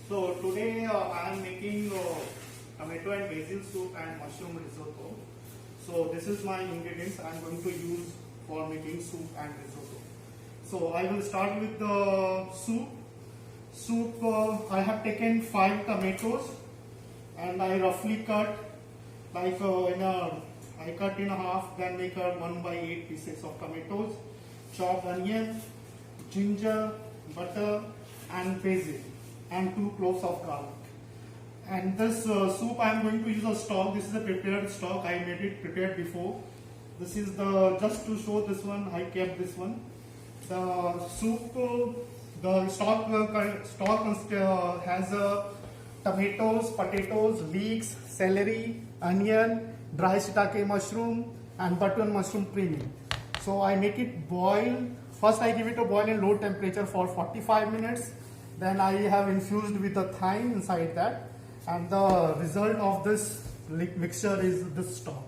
So today I am making tomato and basil soup and mushroom risotto. So this is my ingredients I am going to use for making soup and risotto. So I will start with the soup. I have taken 5 tomatoes and I roughly cut like I cut in half, then make a 1/8 pieces of tomatoes, chopped onion, ginger, butter and basil and 2 cloves of garlic. And this soup I am going to use a stock. This is a prepared stock. I made it prepared before. This is the, just to show this one, I kept this one. The soup, the stock has tomatoes, potatoes, leeks, celery, onion, dry shiitake mushroom and button mushroom premium. So I make it boil. First I give it a boil in low temperature for 45 minutes. Then I have infused with the thyme inside that, and the result of this mixture is this stock.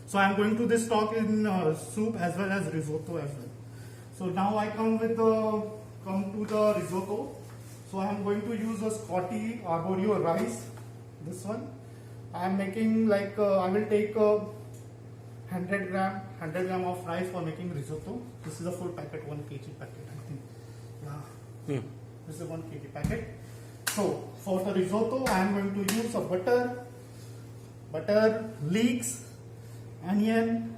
So I am going to this stock in soup as well as risotto as well. So now I come to the risotto. So I am going to use a Scotty Arborio rice. This one I am making like I will take 100 gram of rice for making risotto. This is a full packet, 1 kg packet, I think. Yeah. This is a 1 kg packet. So for the risotto, I am going to use a butter, leeks, onion,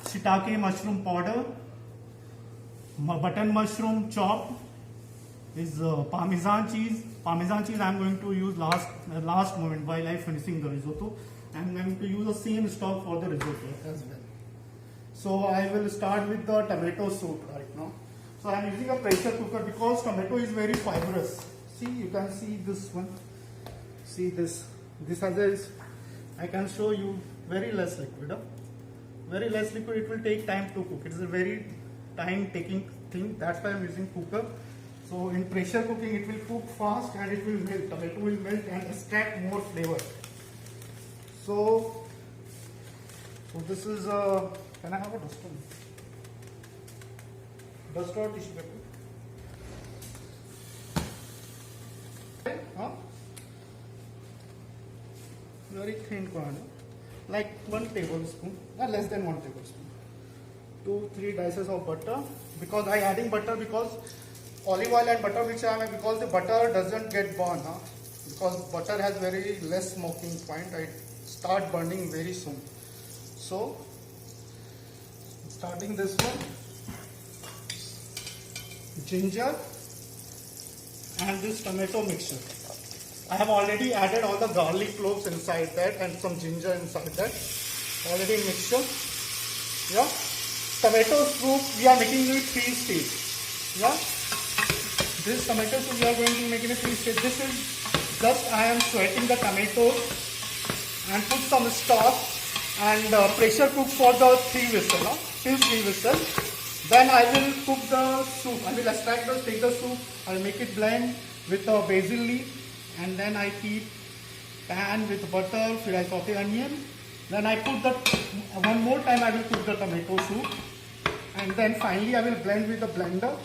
shiitake mushroom powder, button mushroom chopped, is Parmesan cheese. Parmesan cheese I am going to use last moment while I finishing the risotto. I am going to use the same stock for the risotto as well. So I will start with the tomato soup right now. So I am using a pressure cooker because tomato is very fibrous. See, you can see this one. See this. This has a, I can show you very less liquid. Very less liquid. It will take time to cook. It is a very time taking thing. That's why I am using cooker. So in pressure cooking, it will cook fast and it will melt. Tomato will melt and extract more flavor. So this is can I have a duster? Duster or tissue paper? Huh? Very thin corner, like 1 tablespoon, less than 1 tablespoon. 2-3 dices of butter, because I adding butter because olive oil and butter which I am, because the butter doesn't get burned, because butter has very less smoking point. I start burning very soon. So starting this one, ginger and this tomato mixture. I have already added all the garlic cloves inside that and some ginger inside that. Already mixture. Yeah. Tomato soup we are making it 3 stage. Yeah. This tomato soup we are going to make it 3 stage. This is just I am sweating the tomatoes and put some stock and pressure cook for the 3 whistles. Till 3 whistles. Then I will cook the soup. I will extract take the soup. I will make it blend with the basil leaf, and then I keep pan with butter. फिर I saute onion. Then I put the one more time. I will cook the tomato soup, and then finally I will blend with the blender.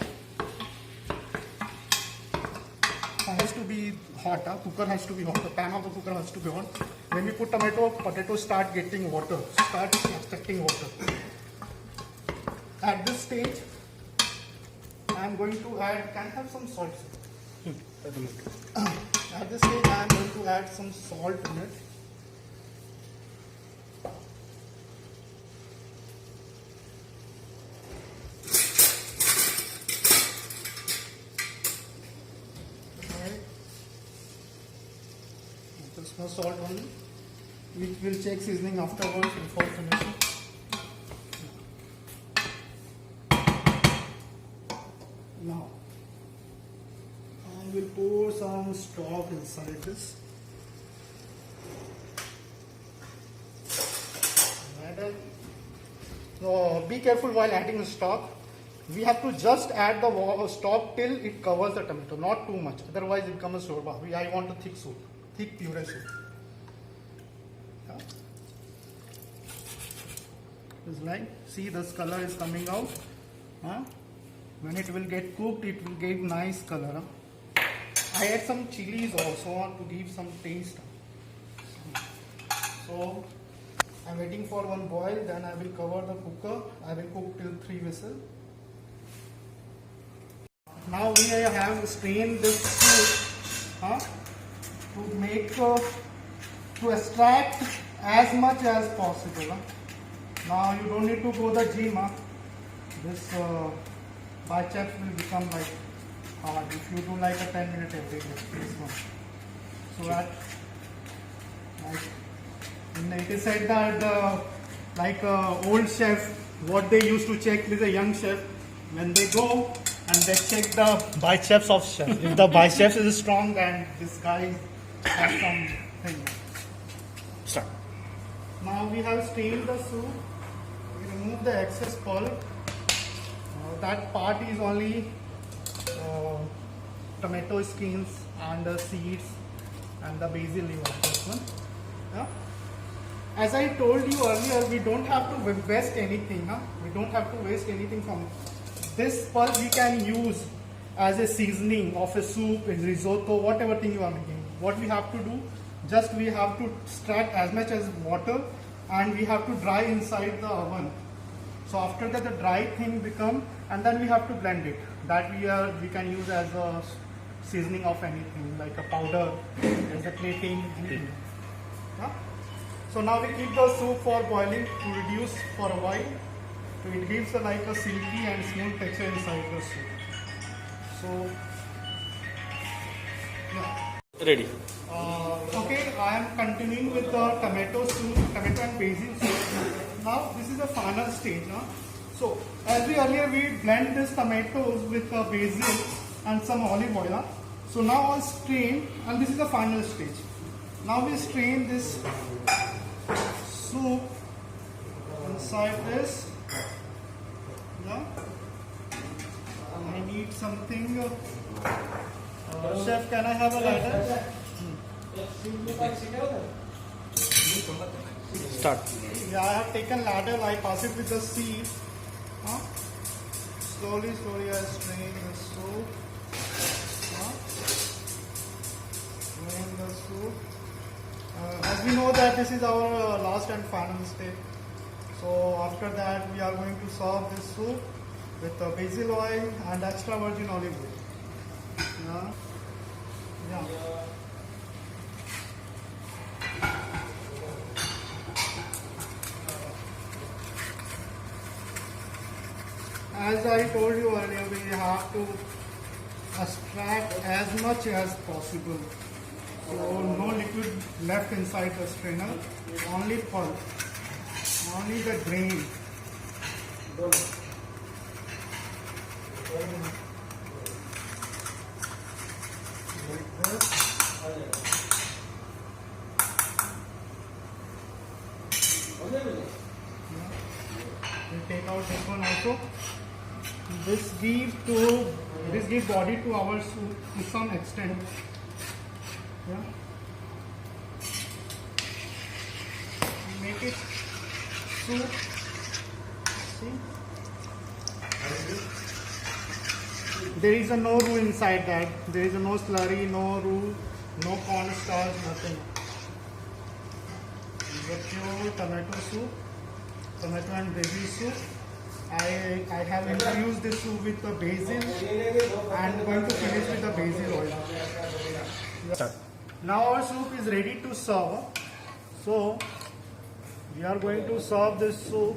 It has to be hot. Cooker has to be hot. The pan of the cooker has to be hot. When we put tomato, potato start getting water. Start extracting water. At this stage, I am going to add, can I have some salt? At this stage, I am going to add some salt in it. Just more salt only. We will check seasoning afterwards before finishing. Now, I will pour some stock inside this. So be careful while adding stock. We have to just add the stock till it covers the tomato, not too much. Otherwise, it becomes shorba. I want a thick soup, thick puree soup. Yeah. It's like, see, this color is coming out. When it will get cooked, it will give nice color. I I add some chilies also to give some taste. So I'm waiting for one boil, then I will cover the cooker. I will cook till 3 whistles. Now we have strained this soup to make to extract as much as possible. Now you don't need to go the gym. This biceps will become like hard if you do like a 10-minute every day. This one. So that like it is said that like old chef, what they used to check with a young chef when they go and they check the biceps of chef. If the biceps is strong, then this guy has some thing. Start. Now we have strained the soup. We remove the excess pulp. That part is only tomato skins and the seeds and the basil leaf of this one. Yeah. As I told you earlier, we don't have to waste anything. We don't have to waste anything from this pulp. We can use as a seasoning of a soup, a risotto, whatever thing you are making. What we have to do, just we have to extract as much as water and we have to dry inside the oven. So after that the dry thing become, and then we have to blend it. That we can use as a seasoning of anything, like a powder, as a plating, anything. Yeah? So now we keep the soup for boiling to reduce for a while. So it gives like a silky and smooth texture inside the soup. So yeah. Ready. Okay, I am continuing with the tomato soup, tomato and basil soup. Now this is the final stage. So as we earlier we blend these tomatoes with basil and some olive oil. So now I'll strain, and this is the final stage. Now we strain this soup inside this. Yeah. I need something. Chef, can I have a lighter? Start. Yeah, I have taken ladle. I pass it with the seed. Slowly I strain the soup. Strain the soup. As we know that this is our last and final step. So after that we are going to serve this soup with basil oil and extra virgin olive oil. Yeah. As I told you earlier, we have to extract as much as possible. So no liquid left inside the strainer, only pulp, only the grain. Like this. We take out this one also. This gives body to our soup to some extent. Yeah. Make it soup. See? There is no roux inside that. There is no slurry, no roux, no cornstarch, nothing. It's a pure tomato soup, tomato and basil soup. I have infused this soup with the basil and going to finish with the basil oil. Start. Now our soup is ready to serve. So we are going to serve this soup.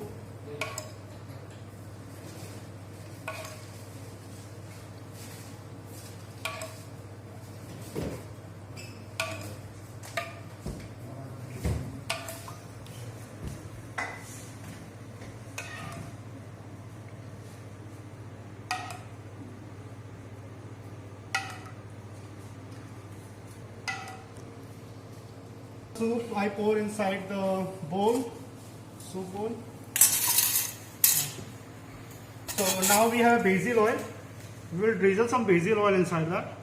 Soup I pour inside the bowl, soup bowl. So now we have basil oil. We will drizzle some basil oil inside that.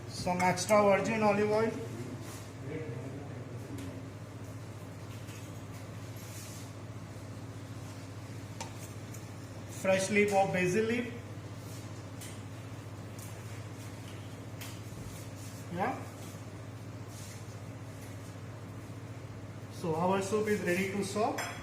Some extra virgin olive oil. fresh leaf of basil leaf. Yeah. So our soup is ready to serve.